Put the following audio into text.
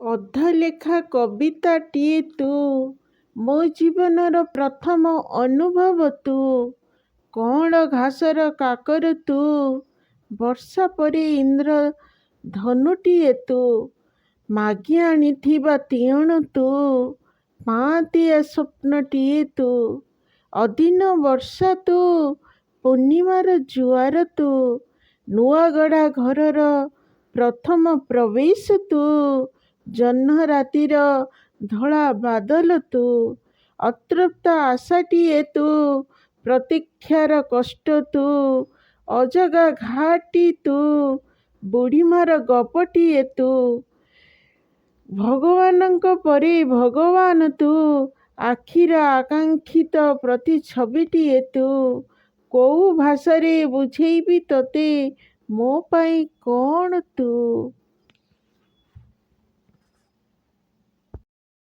ଅଧଲେଖା କବିତାଟିଏ ତୁ, ମୋ ଜୀବନର ପ୍ରଥମ ଅନୁଭବ ତୁ। କଅଁଳ ଘାସର କାକର ତୁ, ବର୍ଷା ପରେ ଇନ୍ଦ୍ରଧନୁଟିଏ ତୁ। ମାଗି ଆଣିଥିବା ତିଅଣ ତୁ, ପାଆନ୍ତିଆ ସ୍ୱପ୍ନଟିଏ ତୁ। ଅଦିନ ବର୍ଷା ତୁ, ପୂର୍ଣ୍ଣିମାର ଜୁଆର ତୁ। ନୂଆଗଢ଼ା ଘରର ପ୍ରଥମ ପ୍ରବେଶ ତୁ। ଜହ୍ନ ରାତିର ଧଳା ବାଦଲ ତୁ। ଅତୃପ୍ତ ଆଶାଟିଏ ତୁ, ପ୍ରତୀକ୍ଷାର କଷ୍ଟ ତୁ। ଅଜଗା ଘାଟି ତୁ, ବୁଢ଼ୀମାର ଗପଟିଏ ତୁ। ଭଗବାନଙ୍କ ପରେ ଭଗବାନ ତୁ, ଆଖିର ଆକାଂକ୍ଷିତ ପ୍ରତିଛବିଟିଏ ତୁ। କୋଉ ଭାଷାରେ ବୁଝେଇବି ତୋତେ, ମୋ ପାଇଁ କଣ ତୁ।